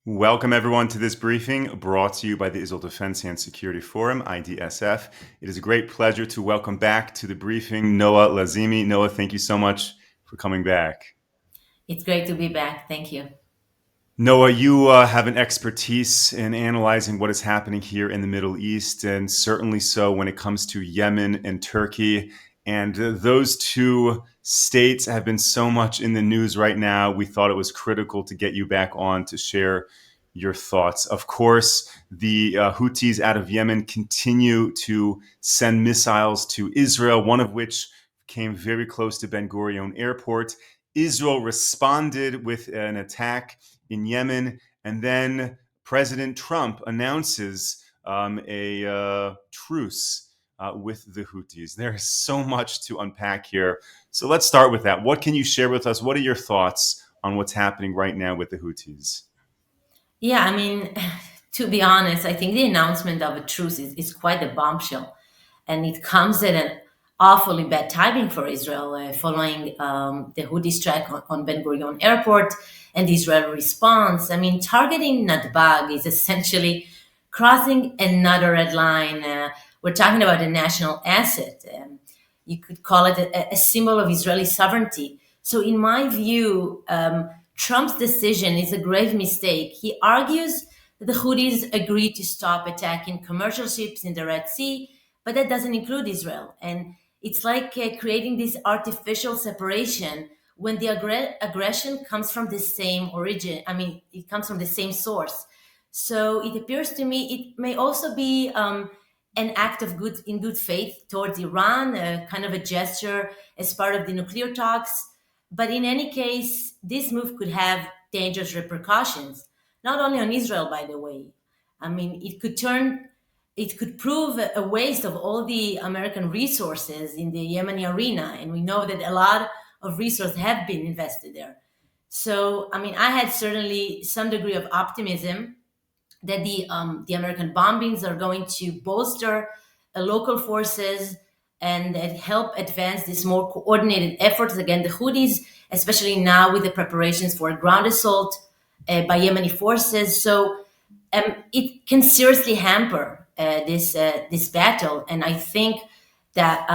Welcome, everyone, to this briefing brought to you by the Israel Defense and Security Forum, IDSF. It is a great pleasure to welcome back to the briefing Noah Lazimi. Noah, thank you so much for coming back. It's great to be back. Thank you. Noah, you have an expertise in analyzing what is happening here in the Middle East, and certainly so when it comes to Yemen and Turkey. And those two states have been so much in the news right now. We thought it was critical to get you back on to share your thoughts. Of course, the Houthis out of Yemen continue to send missiles to Israel, one of which came very close to Ben Gurion Airport. Israel responded with an attack in Yemen, and then President Trump announces a truce with the Houthis. There is so much to unpack here. So let's start with that. What can you share with us? What are your thoughts on what's happening right now with the Houthis? Yeah, to be honest, I think the announcement of a truce is quite a bombshell. And it comes at an awfully bad timing for Israel following the Houthi strike on Ben Gurion Airport and the Israeli response. Targeting Nadbag is essentially crossing another red line. We're talking about a national asset. You could call it a symbol of Israeli sovereignty. So, in my view, Trump's decision is a grave mistake. He argues that the Houthis agreed to stop attacking commercial ships in the Red Sea, but that doesn't include Israel. And it's like creating this artificial separation when the aggression comes from the same origin. It comes from the same source. So it appears to me it may also be an act of good faith towards Iran, kind of a gesture as part of the nuclear talks. But in any case, this move could have dangerous repercussions, not only on Israel, by the way. It could prove a waste of all the American resources in the Yemeni arena. And we know that a lot of resources have been invested there. So, I had certainly some degree of optimism that the American bombings are going to bolster local forces and that help advance this more coordinated efforts against the Houthis, especially now with the preparations for a ground assault by Yemeni forces. So it can seriously hamper this battle, and I think that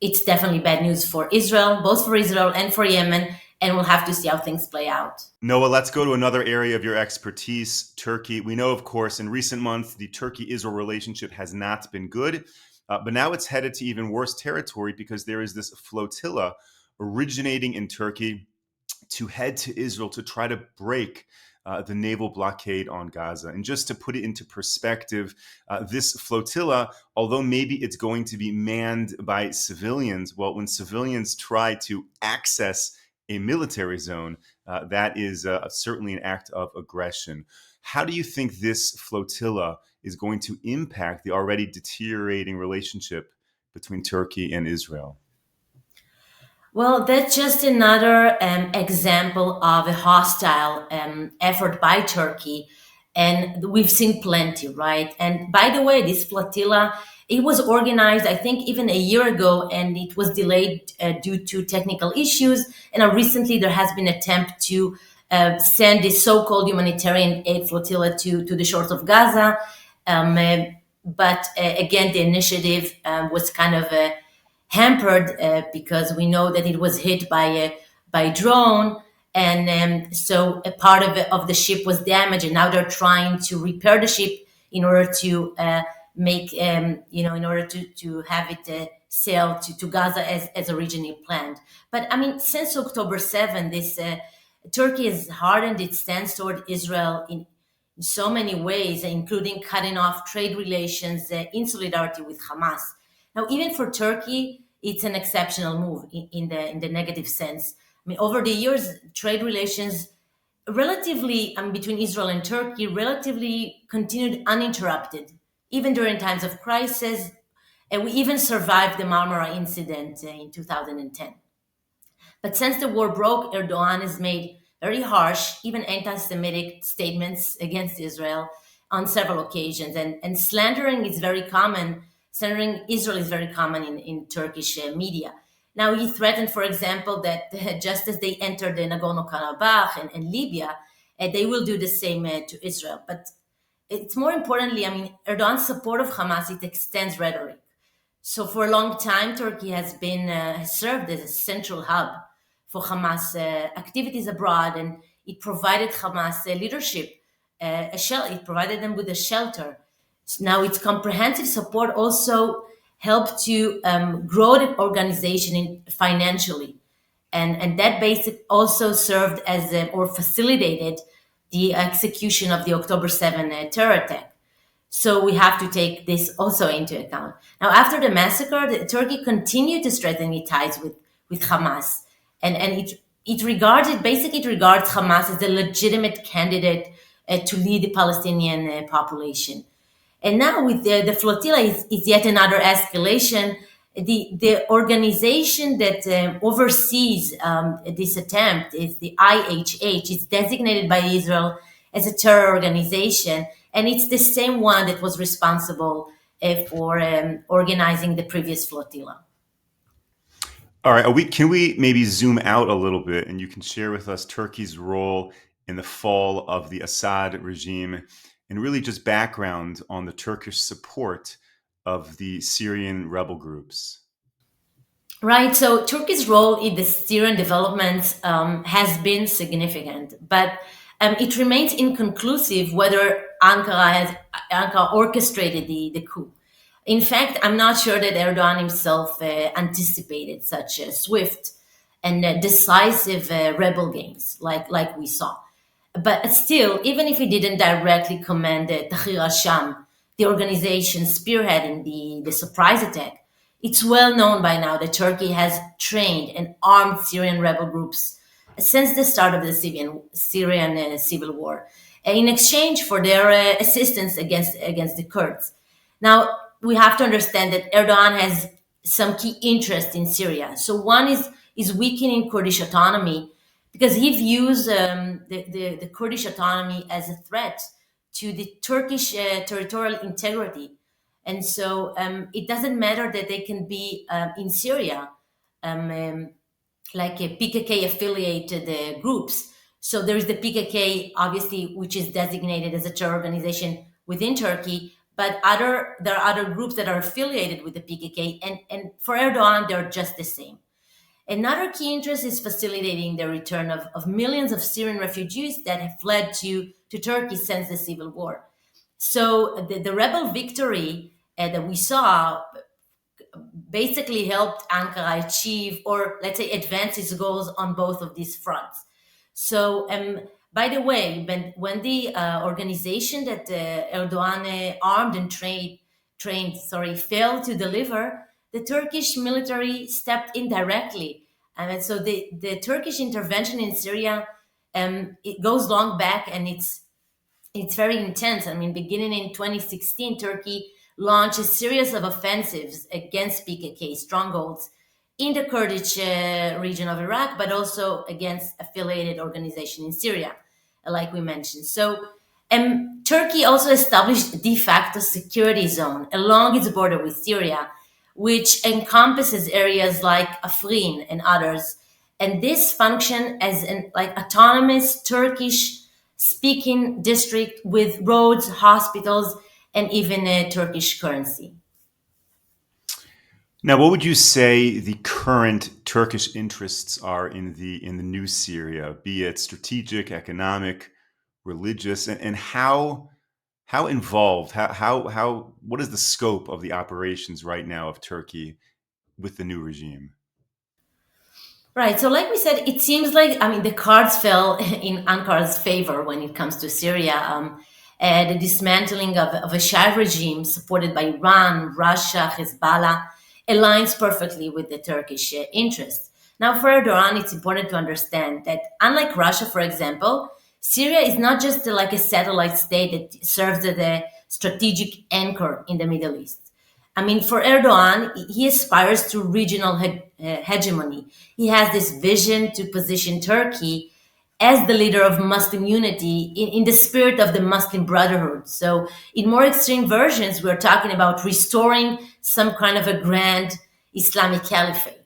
it's definitely bad news for Israel, both for Israel and for Yemen, and we'll have to see how things play out. Noah, let's go to another area of your expertise, Turkey. We know, of course, in recent months, the Turkey-Israel relationship has not been good, but now it's headed to even worse territory because there is this flotilla originating in Turkey to head to Israel to try to break the naval blockade on Gaza. And just to put it into perspective, this flotilla, although maybe it's going to be manned by civilians, well, when civilians try to access a military zone, that is certainly an act of aggression. How do you think this flotilla is going to impact the already deteriorating relationship between Turkey and Israel? Well, that's just another example of a hostile effort by Turkey. And we've seen plenty, right? And by the way, this flotilla, it was organized, I think, even a year ago, and it was delayed due to technical issues. And recently, there has been an attempt to send this so-called humanitarian aid flotilla to the shores of Gaza. But again, the initiative was kind of hampered because we know that it was hit by drone, and so a part of the ship was damaged, and now they're trying to repair the ship in order to in order to have it sail to Gaza as originally planned. But since October 7, this Turkey has hardened its stance toward Israel in so many ways, including cutting off trade relations in solidarity with Hamas. Now, even for Turkey, it's an exceptional move in the negative sense. Over the years, trade relations relatively between Israel and Turkey relatively continued uninterrupted, even during times of crisis. And we even survived the Marmara incident in 2010. But since the war broke, Erdogan has made very harsh, even anti-Semitic statements against Israel on several occasions. And slandering is very common. Slandering Israel is very common in Turkish media. Now, he threatened, for example, that just as they entered the Nagorno-Karabakh and Libya, they will do the same to Israel. But it's more importantly, I mean, Erdogan's support of Hamas, it extends rhetoric. So for a long time, Turkey has served as a central hub for Hamas activities abroad, and it provided Hamas leadership, it provided them with a shelter. So now its comprehensive support also helped to grow the organization financially, and that basic also served as or facilitated the execution of the October 7 terror attack. So we have to take this also into account. Now, after the massacre, Turkey continued to strengthen its ties with Hamas, and it regards Hamas as a legitimate candidate to lead the Palestinian population. And now with the flotilla is yet another escalation. The organization that oversees this attempt is the IHH. It's designated by Israel as a terror organization, and it's the same one that was responsible for organizing the previous flotilla. All right, can we maybe zoom out a little bit and you can share with us Turkey's role in the fall of the Assad regime and really just background on the Turkish support of the Syrian rebel groups? Right. So Turkey's role in the Syrian developments has been significant, but it remains inconclusive whether Ankara orchestrated the coup. In fact, I'm not sure that Erdogan himself anticipated such swift and decisive rebel gains like we saw. But still, even if he didn't directly command Tahrir al-Sham, the organization spearheading the surprise attack, it's well known by now that Turkey has trained and armed Syrian rebel groups since the start of the Syrian civil war, in exchange for their assistance against the Kurds. Now, we have to understand that Erdogan has some key interests in Syria. So one is weakening Kurdish autonomy because he views the Kurdish autonomy as a threat to the Turkish territorial integrity. And so it doesn't matter that they can be in Syria, um, um, like a PKK affiliated groups. So there is the PKK, obviously, which is designated as a terror organization within Turkey, but there are other groups that are affiliated with the PKK, and for Erdogan, they're just the same. Another key interest is facilitating the return of millions of Syrian refugees that have fled to Turkey since the civil war. So the rebel victory that we saw basically helped Ankara achieve, or let's say advance its goals on both of these fronts. So, by the way, when the organization that Erdogan armed and trained, failed to deliver, the Turkish military stepped in directly. And so the Turkish intervention in Syria, it goes long back, and it's very intense. I mean, beginning in 2016, Turkey launched a series of offensives against PKK strongholds in the Kurdish region of Iraq, but also against affiliated organizations in Syria, like we mentioned. So, Turkey also established a de facto security zone along its border with Syria, which encompasses areas like Afrin and others. And this functioned as an like autonomous Turkish speaking district with roads, hospitals, and even a Turkish currency. Now, what would you say the current Turkish interests are in the new Syria, be it strategic, economic, religious, and how involved, what is the scope of the operations right now of Turkey with the new regime? Right. So, like we said, it seems like, I mean, the cards fell in Ankara's favor when it comes to Syria. The dismantling of a Shah regime supported by Iran, Russia, Hezbollah aligns perfectly with the Turkish interests. Now, for Erdogan, it's important to understand that, unlike Russia, for example, Syria is not just like a satellite state that serves as a strategic anchor in the Middle East. I mean, for Erdogan, he aspires to regional hegemony. He has this vision to position Turkey as the leader of Muslim unity in the spirit of the Muslim Brotherhood. So, in more extreme versions, we're talking about restoring some kind of a grand Islamic caliphate.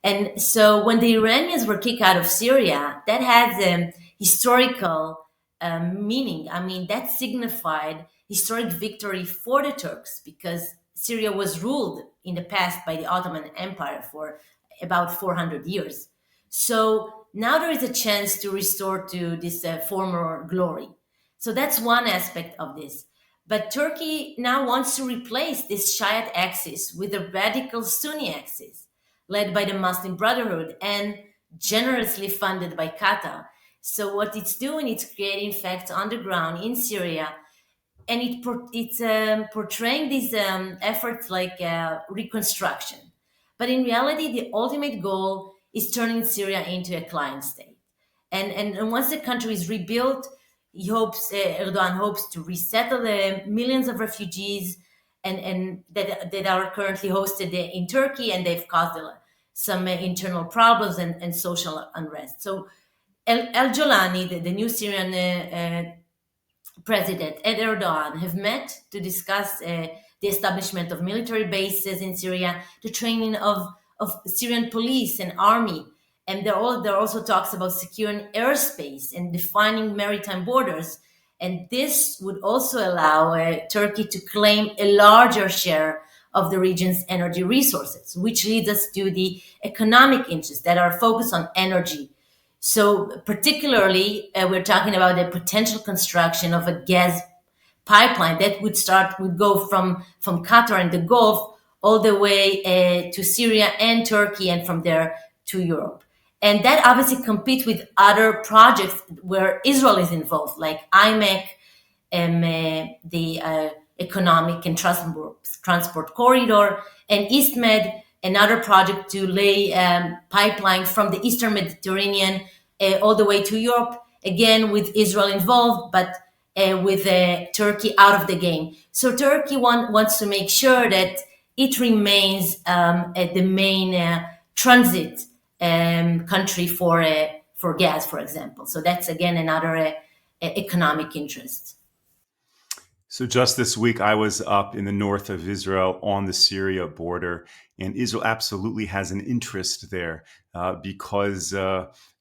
And so, when the Iranians were kicked out of Syria, that had historical meaning. I mean, that signified historic victory for the Turks because Syria was ruled in the past by the Ottoman Empire for about 400 years. So now there is a chance to restore to this former glory. So that's one aspect of this. But Turkey now wants to replace this Shiite axis with a radical Sunni axis, led by the Muslim Brotherhood and generously funded by Qatar. So what it's doing, it's creating facts on the ground in Syria, and it's portraying these efforts like reconstruction. But in reality, the ultimate goal is turning Syria into a client state. And once the country is rebuilt, Erdogan hopes to resettle the millions of refugees and that are currently hosted in Turkey, and they've caused some internal problems and social unrest. So El Jolani, the new Syrian President and Erdogan have met to discuss the establishment of military bases in Syria, the training of Syrian police and army. And there are also talks about securing airspace and defining maritime borders. And this would also allow Turkey to claim a larger share of the region's energy resources, which leads us to the economic interests that are focused on energy. So, particularly, we're talking about the potential construction of a gas pipeline that would go from Qatar and the Gulf all the way to Syria and Turkey, and from there to Europe. And that obviously competes with other projects where Israel is involved, like IMEC, the economic and transport corridor, and EastMed, another project to lay pipeline from the Eastern Mediterranean all the way to Europe, again with Israel involved, but with Turkey out of the game. So Turkey wants to make sure that it remains at the main transit country for gas, for example. So that's again another economic interest. So just this week, I was up in the north of Israel on the Syria border, and Israel absolutely has an interest there because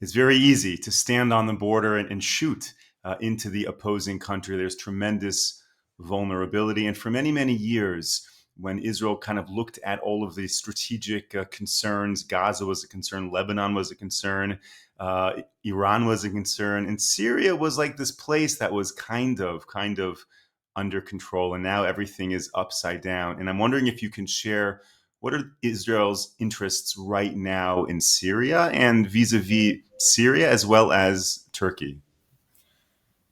it's very easy to stand on the border and shoot into the opposing country. There's tremendous vulnerability, and for many, many years, when Israel kind of looked at all of the strategic concerns, Gaza was a concern, Lebanon was a concern, Iran was a concern, and Syria was like this place that was kind of under control, and now everything is upside down. And I'm wondering if you can share what are Israel's interests right now in Syria and vis-a-vis Syria as well as Turkey.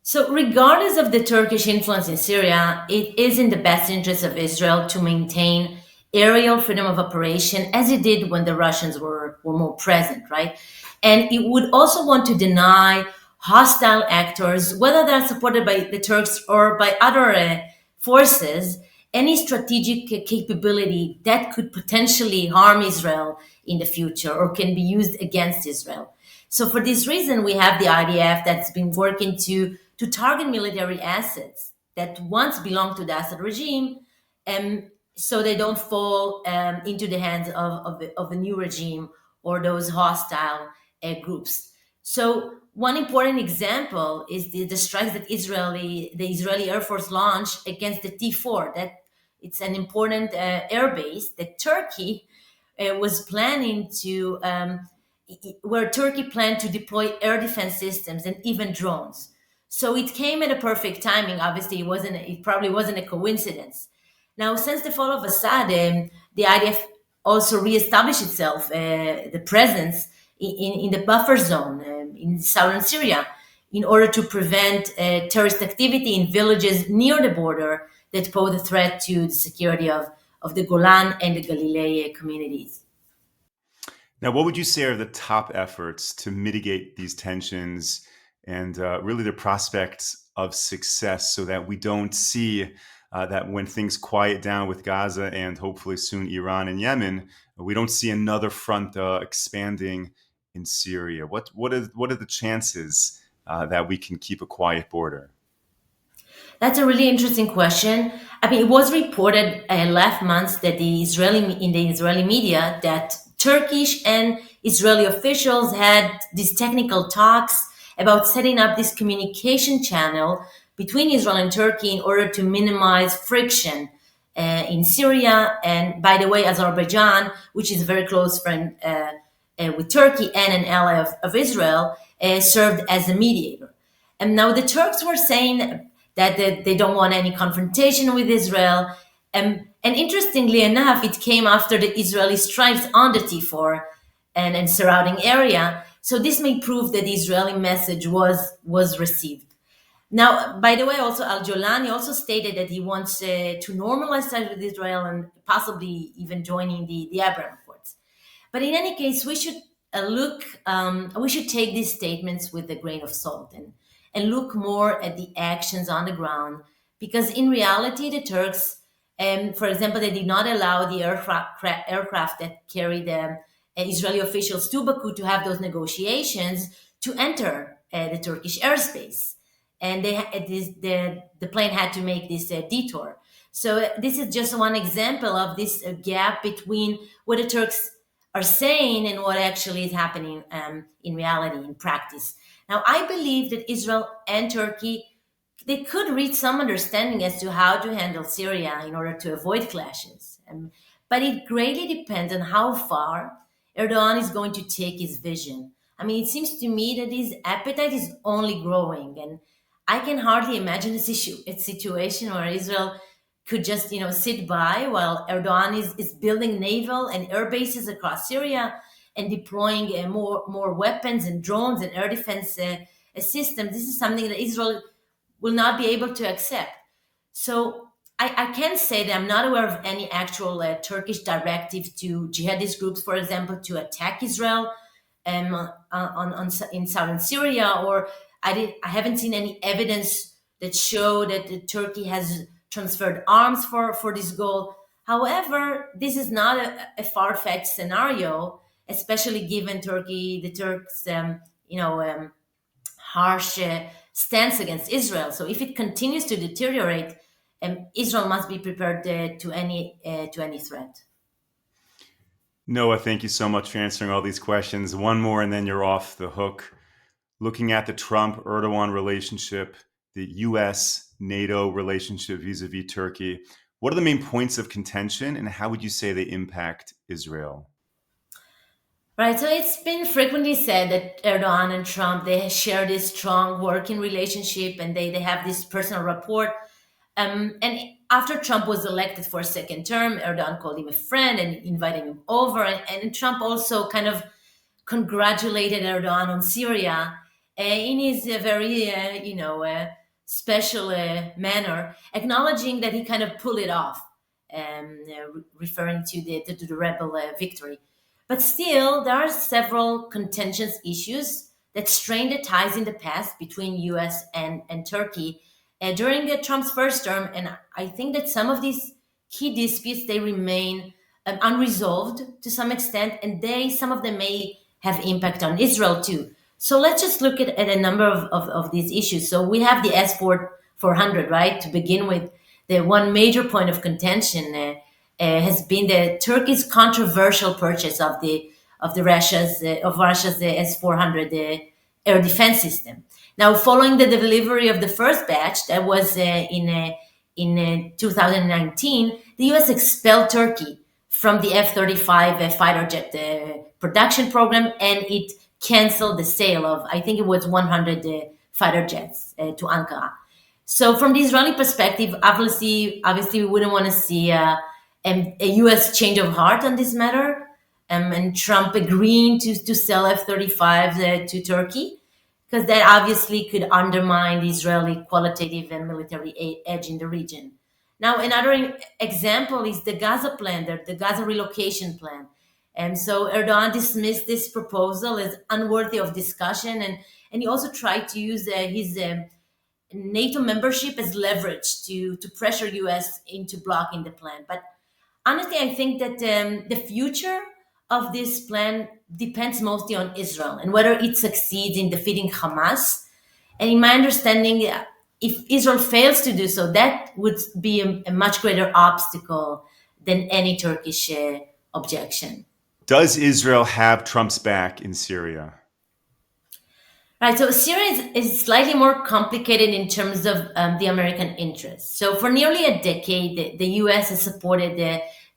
So, regardless of the Turkish influence in Syria, it is in the best interest of Israel to maintain aerial freedom of operation as it did when the Russians were more present, right? And it would also want to deny hostile actors, whether they're supported by the Turks or by other forces, any strategic capability that could potentially harm Israel in the future or can be used against Israel. So for this reason, we have the IDF that's been working to target military assets that once belonged to the Assad regime, so they don't fall into the hands of a new regime or those hostile groups. So one important example is the strikes that the Israeli Air Force launched against the T4. That it's an important air base that Turkey was planning to, where Turkey planned to deploy air defense systems and even drones. So it came at a perfect timing. Obviously, it probably wasn't a coincidence. Now, since the fall of Assad, the IDF also reestablished itself, the presence in the buffer zone in southern Syria, in order to prevent terrorist activity in villages near the border that pose a threat to the security of the Golan and the Galilee communities. Now, what would you say are the top efforts to mitigate these tensions and really the prospects of success so that we don't see that when things quiet down with Gaza and hopefully soon Iran and Yemen, we don't see another front expanding in Syria? What are the chances that we can keep a quiet border? That's a really interesting question. I mean, it was reported last month that in the Israeli media that Turkish and Israeli officials had these technical talks, about setting up this communication channel between Israel and Turkey in order to minimize friction in Syria. And by the way, Azerbaijan, which is a very close friend with Turkey and an ally of Israel, served as a mediator. And now the Turks were saying that they don't want any confrontation with Israel. And interestingly enough, it came after the Israeli strikes on the T4 and surrounding area. So this may prove that the Israeli message was received. Now, by the way, also Al-Jolani also stated that he wants to normalize ties with Israel and possibly even joining the Abraham Accords. But in any case, we should take these statements with a grain of salt and look more at the actions on the ground. Because in reality, the Turks, for example, they did not allow the aircraft that carried Israeli officials to Baku to have those negotiations to enter the Turkish airspace. And the plane had to make this detour. So this is just one example of this gap between what the Turks are saying and what actually is happening in reality, in practice. Now, I believe that Israel and Turkey, they could reach some understanding as to how to handle Syria in order to avoid clashes. But it greatly depends on how far Erdogan is going to take his vision. I mean, it seems to me that his appetite is only growing, and I can hardly imagine a situation where Israel could just, sit by while Erdogan is building naval and air bases across Syria and deploying more weapons and drones and air defense systems. This is something that Israel will not be able to accept. So I can say that I'm not aware of any actual Turkish directive to jihadist groups, for example, to attack Israel in southern Syria, or I haven't seen any evidence that show that Turkey has transferred arms for this goal. However, this is not a far-fetched scenario, especially given the Turks, harsh stance against Israel. So if it continues to deteriorate, Israel must be prepared to any threat. Noah, thank you so much for answering all these questions. One more, and then you're off the hook. Looking at the Trump Erdogan relationship, the US NATO relationship vis a vis Turkey, what are the main points of contention, and how would you say they impact Israel? Right, so it's been frequently said that Erdogan and Trump, they share this strong working relationship, and they have this personal rapport. And after Trump was elected for a second term, Erdogan called him a friend and invited him over. And Trump also kind of congratulated Erdogan on Syria in his very, special manner, acknowledging that he kind of pulled it off, referring to the rebel victory. But still, there are several contentious issues that strained the ties in the past between U.S. and Turkey during Trump's first term, and I think that some of these key disputes they remain unresolved to some extent, and some of them may have impact on Israel too. So let's just look at a number of these issues. So we have the S-400, right? To begin with, the one major point of contention has been the Turkey's controversial purchase of Russia's S-400 air defense system. Now, following the delivery of the first batch, that was in 2019, the U.S. expelled Turkey from the F-35 fighter jet production program, and it canceled the sale of, I think it was 100 fighter jets to Ankara. So, from the Israeli perspective, obviously, we wouldn't want to see a U.S. change of heart on this matter, and Trump agreeing to sell F-35 to Turkey, because that obviously could undermine the Israeli qualitative and military edge in the region. Now, another example is the Gaza plan, the Gaza relocation plan. And so Erdogan dismissed this proposal as unworthy of discussion, and he also tried to use his NATO membership as leverage to pressure US into blocking the plan. But honestly, I think that the future of this plan depends mostly on Israel and whether it succeeds in defeating Hamas. And in my understanding, if Israel fails to do so, that would be a much greater obstacle than any Turkish objection. Does Israel have Trump's back in Syria? Right, so Syria is slightly more complicated in terms of the American interests. So for nearly a decade, the US has supported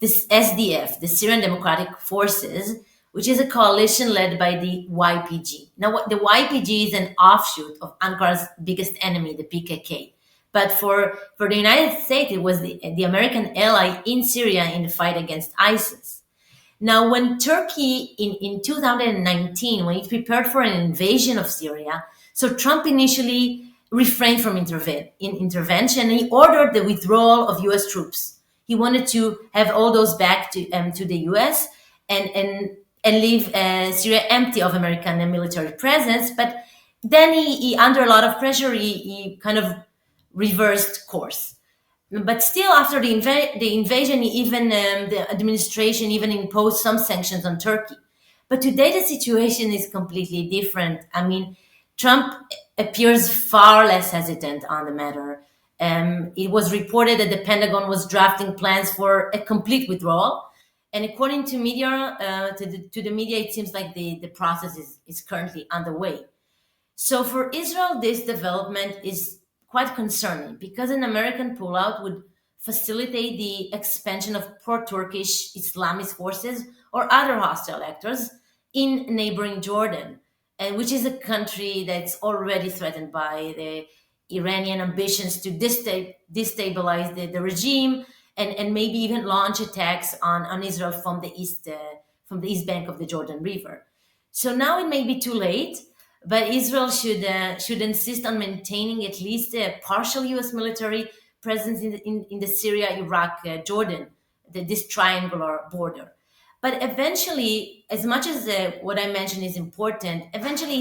this SDF, the Syrian Democratic Forces, which is a coalition led by the YPG. Now, the YPG is an offshoot of Ankara's biggest enemy, the PKK. But for the United States, it was the American ally in Syria in the fight against ISIS. Now, when Turkey in 2019, when it prepared for an invasion of Syria, so Trump initially refrained from intervention and he ordered the withdrawal of US troops. He wanted to have all those back to the US and leave Syria empty of American military presence. But then under a lot of pressure, he kind of reversed course. But still, after the invasion, even the administration even imposed some sanctions on Turkey. But today, the situation is completely different. I mean, Trump appears far less hesitant on the matter. It was reported that the Pentagon was drafting plans for a complete withdrawal. And according to media, to the media, it seems like the process is currently underway. So for Israel, this development is quite concerning because an American pullout would facilitate the expansion of pro-Turkish Islamist forces or other hostile actors in neighboring Jordan, and which is a country that's already threatened by the Iranian ambitions to destabilize the regime and maybe even launch attacks on Israel from the east bank of the Jordan River. So now it may be too late, but Israel should insist on maintaining at least a partial U.S. military presence in the Syria, Iraq, Jordan, this triangular border. But eventually, as much as what I mentioned is important, eventually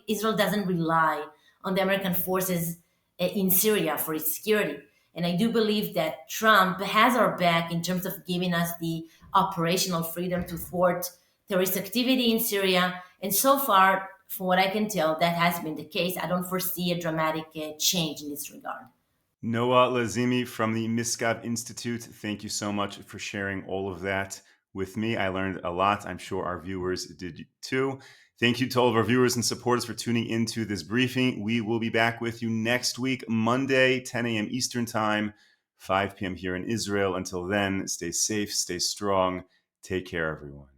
Israel doesn't rely on the American forces in Syria for its security. And I do believe that Trump has our back in terms of giving us the operational freedom to thwart terrorist activity in Syria. And so far, from what I can tell, that has been the case. I don't foresee a dramatic change in this regard. Noah Lazimi from the Misgav Institute, thank you so much for sharing all of that with me. I learned a lot. I'm sure our viewers did too. Thank you to all of our viewers and supporters for tuning into this briefing. We will be back with you next week, Monday, 10 a.m. Eastern Time, 5 p.m. here in Israel. Until then, stay safe, stay strong. Take care, everyone.